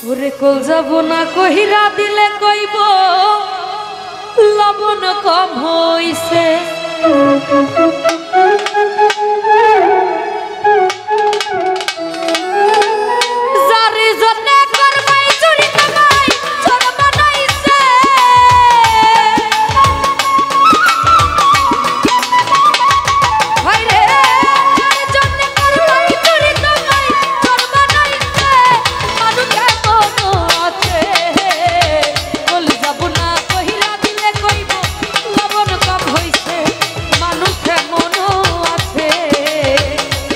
ওরে কল যাব না কহিরা দিলে কইব লবণ কম হইছে যারে জন্য করবাই চুরি কামাই চোর বানাইছে ভাইরে যারে জন্য করবাই চুরি কামাই চোর বানাইছে মানুষে মনো আছে বল যাব না কহিরা দিলে কইব লবণ কম হইছে মানুষে মনো আছে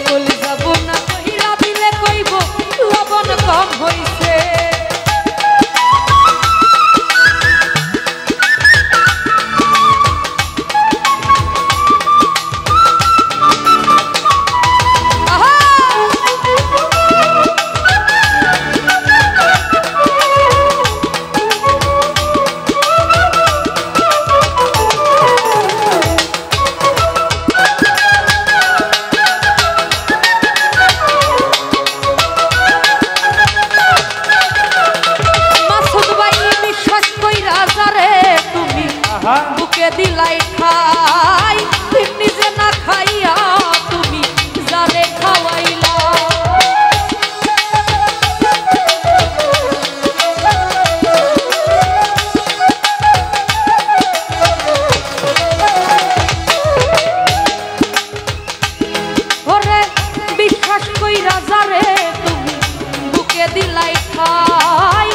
বল যাব না কহিরা দিলে কইব লবণ কম হইছে বুকে দিলাই খাই নিজে না খাইয়া তুমি যারে খাওয়াইলা ওরে বিশ্বাস কইরা যারে তুমি বুকে দিলাই খাই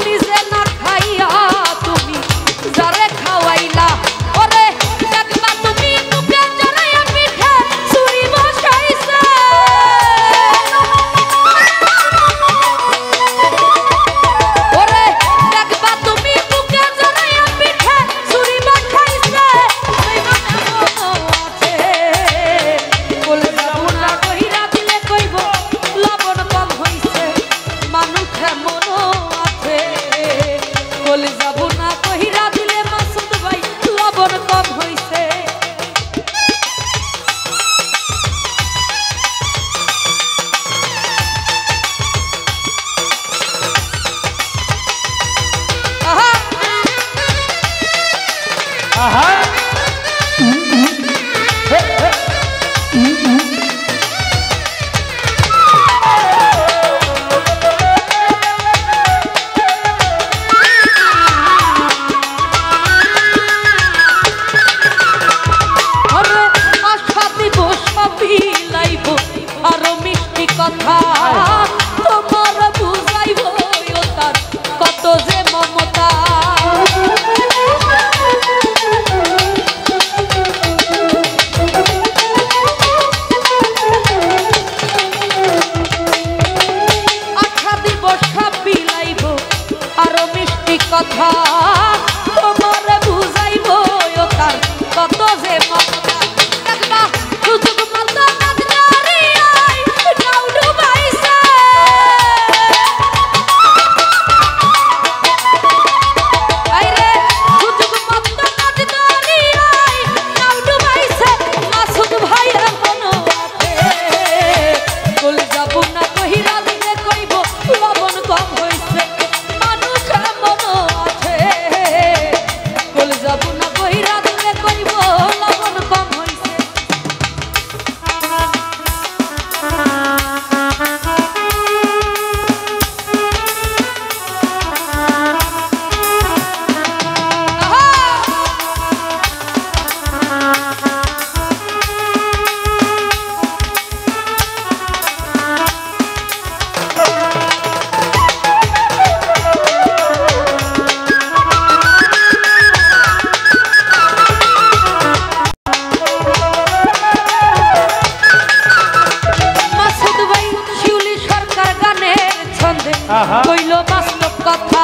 নিজে না খাইয়া তুমি যারে খাওয়াইলা ওরে দেখবা তুমি মুখে জড়াইয়া পিঠে ছুরি বসাইছে ওরে দেখবা তুমি মুখে জড়াইয়া পিঠে ছুরি বসাইছে ওই মনে মনো আছে বলে যাব না কইরা দিলে কইব লবণ কম হইছে মানুষে মনো আছে বলে যাব না কইরা দিলে মাসুদ ভাই লবণ কম হইছে আহা আহা আরে আশা দিব সবই লাইব আরো মিষ্টি কথা তোমার বুঝাইব ও তার কত যে মমতা আশা দিব সবই লাইব আরো মিষ্টি কথা তোমার বুঝাইব ও তার কত যে মমতা দেখবা সুযোগ মতো নাচ নারিয়াই নাও ডুবাইছে আইরে সুযোগ মতো নাচ নারিয়াই নাও ডুবাইছে মাসুদ ভাইয়ের মনো আছে বল যাব না কহিরা দিলে কইব লবণ কম হইছে মানুষের মনো আছে বল যাব না কহিরা দিলে কইব লবণ কম হইছে মাসুদ ভাই শিউলি সরকার গানের ছন্দে আহা। কইল বাস্তব কথা